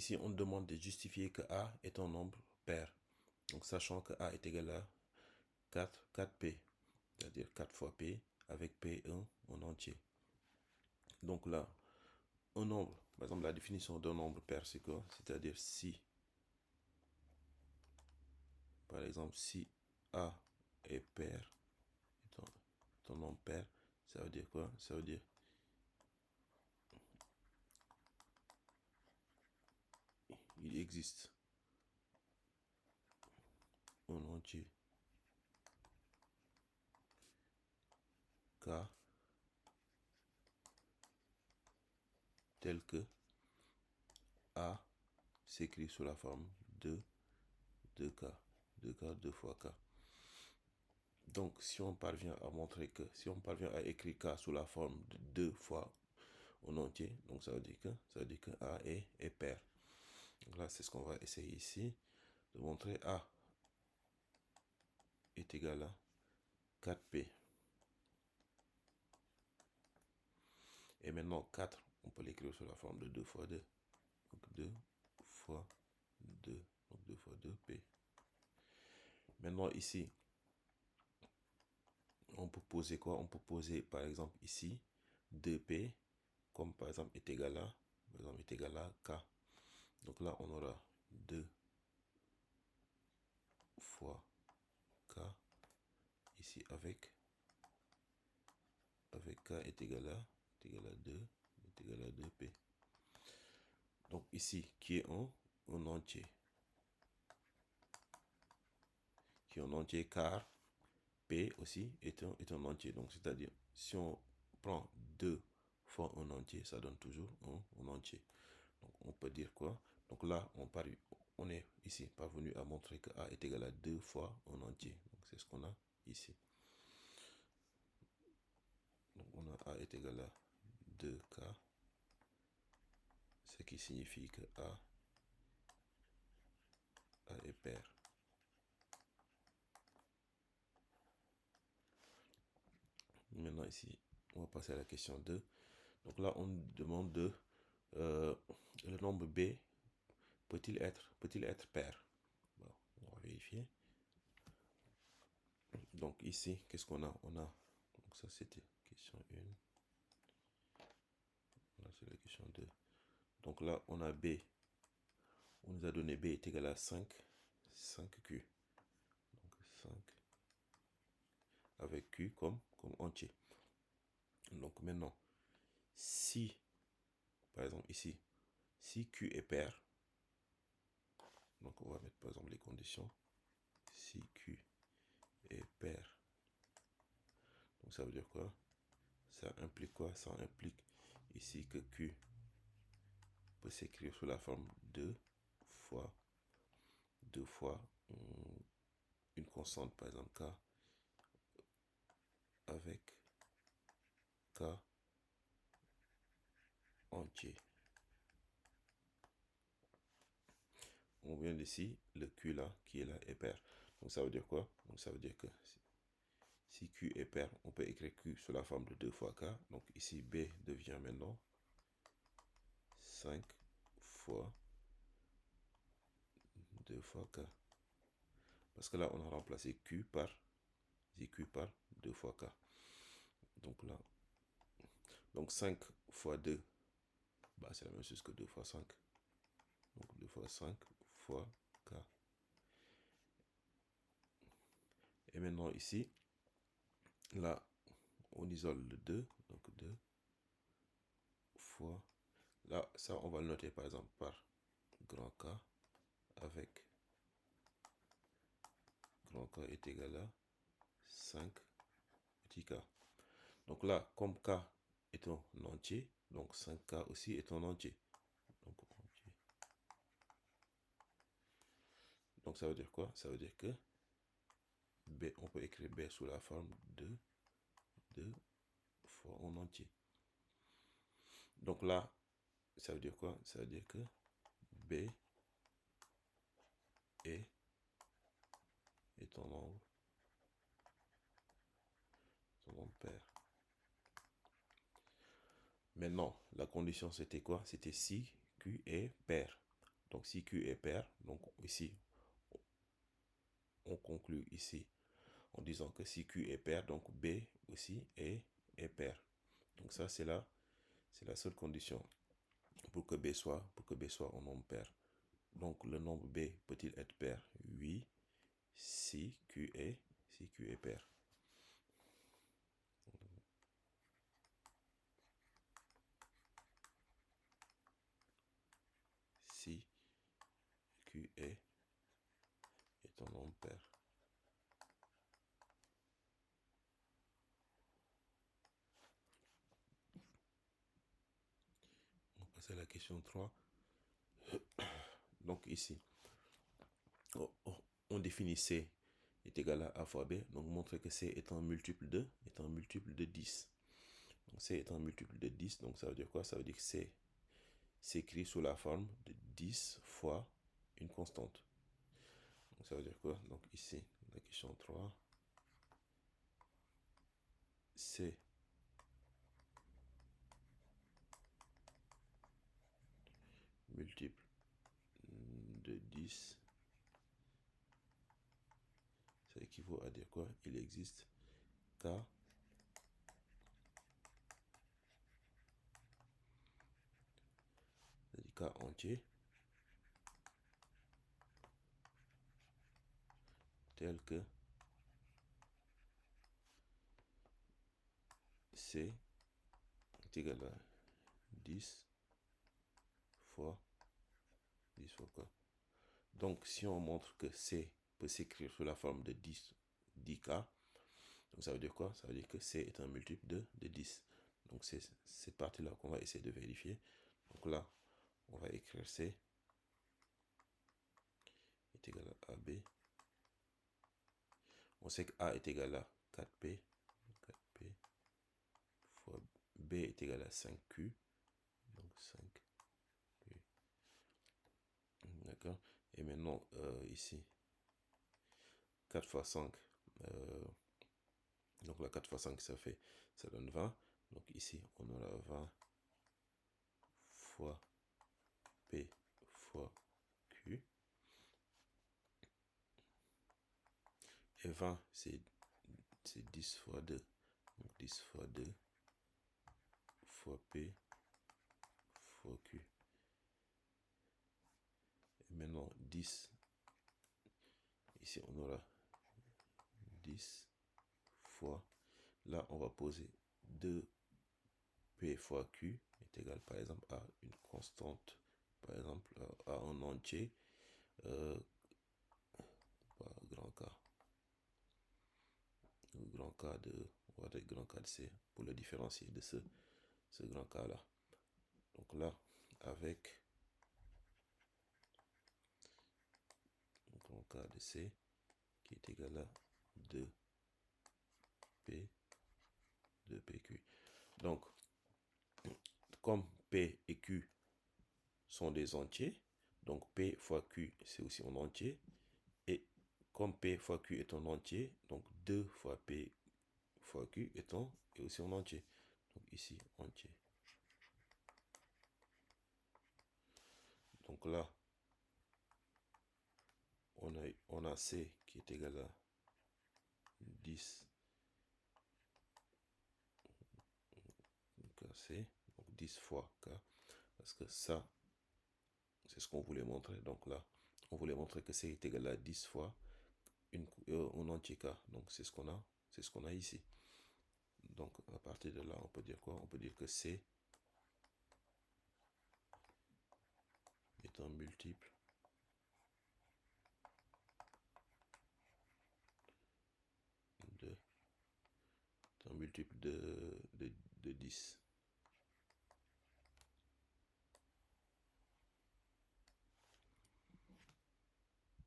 ici, on demande de justifier que A est un nombre pair. Donc, sachant que A est égal à 4P, c'est-à-dire 4 fois P avec P1 en entier. Donc là, un nombre, par exemple, la définition d'un nombre pair, c'est quoi? C'est-à-dire si, par exemple, si A est pair, est un nombre pair, ça veut dire quoi? Ça veut dire il existe en entier K tel que A s'écrit sous la forme de 2K, 2K, 2 fois K. Donc, si on parvient à montrer que, si on parvient à écrire K sous la forme de 2 fois en entier, donc ça veut dire que A est pair. Donc là, c'est ce qu'on va essayer ici, de montrer A est égal à 4P. Et maintenant, 4, on peut l'écrire sous la forme de 2 fois 2. Donc 2 fois 2. Donc 2 fois 2, P. Maintenant, ici, on peut poser quoi? On peut poser, par exemple, ici, 2P, comme par exemple est égal à, K. Donc là, on aura 2 fois K, ici avec K est égal à 2, est égal à 2P. Donc ici, qui est un entier. Qui est un entier car P aussi est un entier. Donc c'est-à-dire, si on prend 2 fois un entier, ça donne toujours un entier. Donc on peut dire quoi? Donc là, on est ici parvenu à montrer que A est égal à 2 fois un entier. Donc c'est ce qu'on a ici. Donc on a A est égal à 2K, ce qui signifie que A est pair. Maintenant ici, on va passer à la question 2. Donc là, on demande de le nombre B peut-il être pair? Bon, on va vérifier. Donc ici, qu'est-ce qu'on a? On a, donc ça c'était question 1. Là c'est la question 2. Donc là, on a B. On nous a donné B est égal à 5Q. Donc 5 avec Q comme entier. Donc maintenant, si, par exemple ici, si Q est pair, donc on va mettre par exemple les conditions. Si Q est pair, donc ça veut dire quoi? Ça implique quoi? Ça implique ici que Q peut s'écrire sous la forme 2 fois une constante, par exemple K, avec K entier. On vient d'ici, le Q là, qui est là, est pair. Donc ça veut dire quoi? Donc ça veut dire que si Q est pair, on peut écrire Q sous la forme de 2 fois K. Donc ici, B devient maintenant 5 fois 2 fois K. Parce que là, on a remplacé Q par 2 fois K. Donc là, donc 5 fois 2, bah, c'est la même chose que 2 fois 5. Donc 2 fois 5 fois K. Et maintenant ici, là, on isole le 2. Donc 2 fois, là, ça, on va le noter par exemple par grand K avec grand K est égal à 5 petit K. Donc là, comme K est un entier, donc 5K aussi est un entier. Donc ça veut dire quoi? Ça veut dire que B, on peut écrire B sous la forme de 2 fois en entier. Donc là, ça veut dire quoi? Ça veut dire que B est un nombre pair. Maintenant, la condition c'était quoi? C'était si Q est pair. Donc si Q est pair, donc ici, on conclut ici en disant que si Q est pair, donc B aussi est pair. Donc ça, c'est la seule condition pour que B soit un nombre pair. Donc le nombre B peut-il être pair? Oui, si Q est pair. Si Q est un nombre pair. On va passer à la question 3. Donc ici, on définit C est égal à A fois B. Donc montrer que C est un multiple de 10. Donc C est un multiple de 10. Donc ça veut dire quoi? Ça veut dire que C s'écrit sous la forme de 10 fois une constante. Donc ça veut dire quoi? Donc ici, la question 3, C multiple de 10, ça équivaut à dire quoi? Il existe K entier tel que C est égal à 10 fois quoi? Donc si on montre que C peut s'écrire sous la forme de 10K, donc ça veut dire quoi? Ça veut dire que C est un multiple de 10. Donc c'est cette partie-là qu'on va essayer de vérifier. Donc là, on va écrire C est égal à AB. On sait que A est égal à 4P. 4P fois B est égal à 5Q. Donc 5Q. D'accord? Et maintenant, ici, 4 fois 5. Donc là, 4 fois 5, ça donne 20. Donc ici, on aura 20 fois P fois Q. Et 20, c'est 10 fois 2. Donc 10 fois 2 fois P fois Q. Et maintenant, 10. Ici, on aura 10 fois. Là, on va poser 2P fois Q est égal, par exemple, à une constante, par exemple, à un entier, grand K. Grand K de, on va dire grand K de C pour le différencier de ce grand K là. Donc là, avec grand K de C qui est égal à 2P de PQ. Donc, comme P et Q sont des entiers, donc P fois Q c'est aussi un entier, et comme P fois Q est un entier, donc 2 fois P fois Q est aussi un entier. Donc ici, entier. Donc là, on a C qui est égal à 10 KC, donc 10 fois K, parce que ça, c'est ce qu'on voulait montrer. Donc là, on voulait montrer que C est égal à 10 fois un entier K. Donc c'est ce qu'on a ici. Donc à partir de là, on peut dire quoi? On peut dire que C est un multiple de